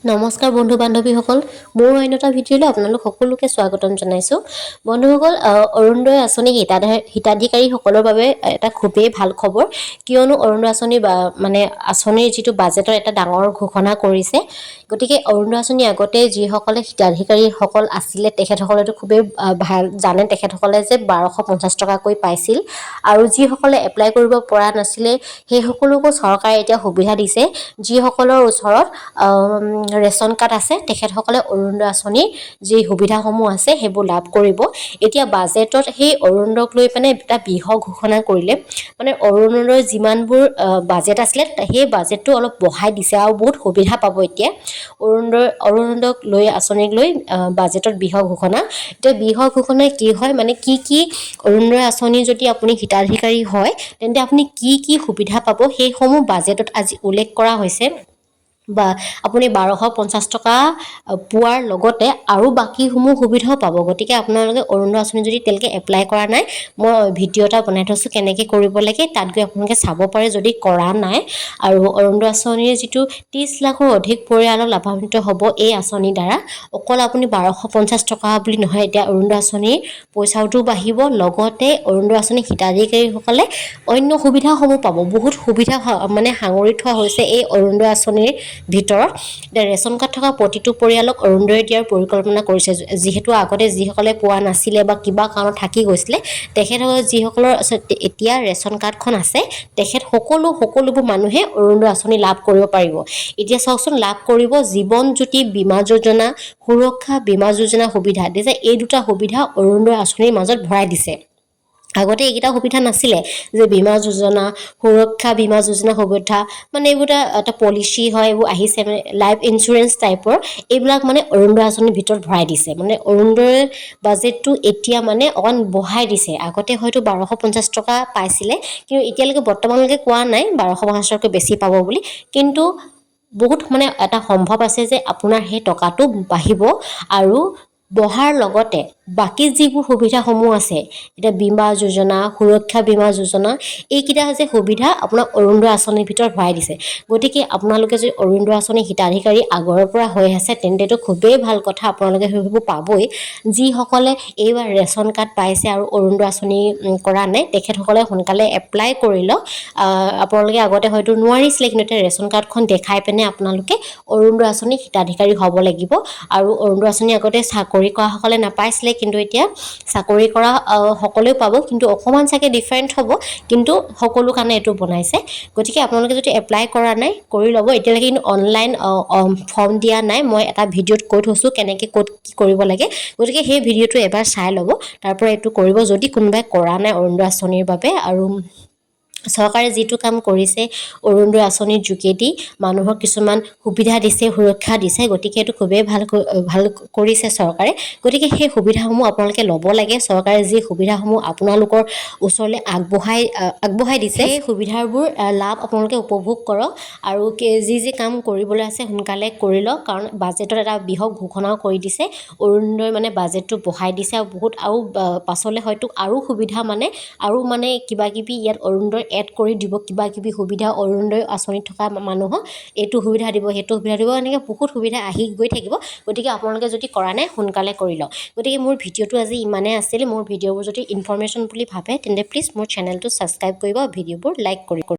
নমস্কাৰ বন্ধু বান্ধৱীসকল, মোৰ অন্য এটা ভিডিঅ'লৈ আপোনালোক সকলোকে স্বাগতম জনাইছোঁ। বন্ধুসকল, অৰুণোদয় আঁচনি হিতাধিকাৰীসকলৰ বাবে এটা খুবেই ভাল খবৰ, কিয়নো অৰুণোদয় আঁচনি মানে আঁচনিৰ যিটো বাজেটৰ এটা ডাঙৰ ঘোষণা কৰিছে। গতিকে অৰুণোদয় আঁচনি আগতে যিসকলে হিতাধিকাৰীসকল আছিলে তেখেতসকলেতো খুবেই ভাল জানে, তেখেতসকলে যে 1250 টকাকৈ পাইছিল আৰু যিসকলে এপ্লাই কৰিব পৰা নাছিলে সেই সকলোকো চৰকাৰে এতিয়া সুবিধা দিছে। যিসকলৰ ওচৰত ৰেচন কাৰ্ড আছে তেখেতসকলে অৰুণোদয় আঁচনিৰ যি সুবিধাসমূহ আছে সেইবোৰ লাভ কৰিব। এতিয়া বাজেটত সেই অৰুণোদয়ক লৈ এটা বৃহৎ ঘোষণা কৰিলে, মানে অৰুণোদয়ৰ যিমানবোৰ বাজেট আছিলে সেই বাজেটটো অলপ বঢ়াই দিছে আৰু বহুত সুবিধা পাব এতিয়া অৰুণোদয়ক লৈ আঁচনিক লৈ বাজেটত বৃহৎ ঘোষণা। এতিয়া বৃহৎ ঘোষণাই কি হয়, মানে কি অৰুণোদয় আঁচনি যদি আপুনি হিতাধিকাৰী হয় তেন্তে আপুনি কি সুবিধা পাব সেইসমূহ বাজেটত আজি উল্লেখ কৰা হৈছে। বা আপুনি 1250 টকা পোৱাৰ লগতে আৰু বাকীসমূহ সুবিধাও পাব। গতিকে আপোনালোকে অৰুণোদয় আঁচনি যদি এতিয়ালৈকে এপ্লাই কৰা নাই, মই ভিডিঅ' এটা বনাই থৈছোঁ কেনেকৈ কৰিব লাগে, তাত গৈ আপোনালোকে চাব পাৰে যদি কৰা নাই। আৰু অৰুণোদয় আঁচনিৰ যিটো 30 লাখৰ অধিক পৰিয়ালৰ লাভান্বিত হ'ব এই আঁচনিৰ দ্বাৰা। অকল আপুনি 1250 টকা বুলি নহয়, এতিয়া অৰুণোদয় আঁচনিৰ পইচাটোও বাঢ়িব, লগতে অৰুণোদয় আঁচনিৰ হিতাধিকাৰীসকলে অন্য সুবিধাসমূহ পাব। বহুত সুবিধা মানে সাঙুৰি থোৱা হৈছে এই অৰুণোদয় আঁচনিৰ ভিতৰত। এতিয়া ৰেচন কাৰ্ড থকা প্ৰতিটো পৰিয়ালক অৰুণোদয় দিয়াৰ পৰিকল্পনা কৰিছে। যিহেতু আগতে যিসকলে পোৱা নাছিলে বা কিবা কাৰণত থাকি গৈছিলে, তেখেতসকলে যিসকলৰ এতিয়া ৰেচন কাৰ্ডখন আছে তেখেত সকলোবোৰ মানুহে অৰুণোদয় আঁচনি লাভ কৰিব পাৰিব। এতিয়া চাওকচোন, লাভ কৰিব জীৱন জ্যোতি বীমা যোজনা, সুৰক্ষা বীমা যোজনা সুবিধা দিছে। এই দুটা সুবিধা অৰুণোদয় আঁচনিৰ মাজত ভৰাই দিছে। আগতে এইকেইটা সুবিধা নাছিলে, যে বীমা যোজনা, সুৰক্ষা বীমা যোজনা সুবিধা, মানে এইবোৰ এটা পলিচি হয়, এইবোৰ আহিছে মানে লাইফ ইঞ্চুৰেঞ্চ টাইপৰ। এইবিলাক মানে অৰুণোদয় আঁচনিৰ ভিতৰত ভৰাই দিছে। মানে অৰুণোদয়ৰ বাজেটটো এতিয়া মানে অকণ বঢ়াই দিছে। আগতে হয়তো 1250 টকা পাইছিলে, কিন্তু এতিয়ালৈকে বৰ্তমানলৈকে কোৱা নাই 1250 টকাকৈ বেছি পাব বুলি। কিন্তু বহুত মানে এটা সম্ভৱ আছে যে আপোনাৰ সেই টকাটো বাঢ়িব আৰু বঢ়াৰ লগতে বাকী যিবোৰ সুবিধাসমূহ আছে, এতিয়া বীমা যোজনা, সুৰক্ষা বীমা যোজনা, এইকেইটা যে সুবিধা আপোনাৰ অৰুণোদয় আঁচনিৰ ভিতৰত ভৰাই দিছে। গতিকে আপোনালোকে যদি অৰুণোদয় আঁচনিৰ হিতাধিকাৰী আগৰ পৰা হৈ আছে তেন্তেতো খুবেই ভাল কথা, আপোনালোকে সেইবোৰ পাবই। যিসকলে এইবাৰ ৰেচন কাৰ্ড পাইছে আৰু অৰুণোদয় আঁচনি কৰা নাই তেখেতসকলে সোনকালে এপ্লাই কৰি লওক। আপোনালোকে আগতে হয়তো নোৱাৰিছিলে, কিন্তু এতিয়া ৰেচন কাৰ্ডখন দেখাই পিনে আপোনালোকে অৰুণোদয় আঁচনিৰ হিতাধিকাৰী হ'ব লাগিব। আৰু অৰুণোদয় আঁচনি আগতে চাকৰি কৰাসকলে নাপাইছিলে, কিন্তু এতিয়া চাকৰি কৰা সকলোৱে পাব, কিন্তু অকণমান চাগে ডিফাৰেণ্ট হ'ব, কিন্তু সকলো কাৰণে এইটো বনাইছে। গতিকে আপোনালোকে যদি এপ্লাই কৰা নাই কৰি ল'ব। এতিয়ালৈকে কিন্তু অনলাইন ফৰ্ম দিয়া নাই, মই এটা ভিডিঅ'ত কৈ থৈছোঁ কেনেকৈ ক'ত কি কৰিব লাগে। গতিকে সেই ভিডিঅ'টো এবাৰ চাই ল'ব, তাৰ পৰা এইটো কৰিব যদি কোনোবাই কৰা নাই অৰুণোদয় আঁচনিৰ বাবে। আৰু চৰকাৰে যিটো কাম কৰিছে অৰুণোদয় আঁচনিৰ যোগেদি মানুহক কিছুমান সুবিধা দিছে, সুৰক্ষা দিছে, গতিকে এইটো খুবেই ভাল কৰিছে চৰকাৰে। গতিকে সেই সুবিধাসমূহ আপোনালোকে ল'ব লাগে। চৰকাৰে যি সুবিধাসমূহ আপোনালোকৰ ওচৰলৈ আগবঢ়াই দিছে, সেই সুবিধাবোৰ লাভ আপোনালোকে উপভোগ কৰক। আৰু যি কাম কৰিবলৈ আছে সোনকালে কৰি লওক, কাৰণ বাজেটত এটা বৃহৎ ঘোষণাও কৰি দিছে। অৰুণোদয় মানে বাজেটটো বঢ়াই দিছে আৰু বহুত আৰু পাছলৈ হয়তো আৰু সুবিধা আৰু কিবা কিবি ইয়াত অৰুণোদয় এড কৰি দিব, কিবা কিবি সুবিধা অৰুণোদয় আঁচনিত থকা মানুহক এইটো সুবিধা দিব, সেইটো সুবিধা দিব, এনেকৈ বহুত সুবিধা আহি গৈ থাকিব। গতিকে আপোনালোকে যদি কৰা নাই সোনকালে কৰি লওক। গতিকে মোৰ ভিডিঅ'টো আজি ইমানেই আছিল। মোৰ ভিডিঅ'বোৰ যদি ইনফৰমেশ্যন বুলি ভাবে তেন্তে প্লিজ মোৰ চেনেলটো ছাবস্ক্ৰাইব কৰিব, ভিডিঅ'বোৰ লাইক কৰিব।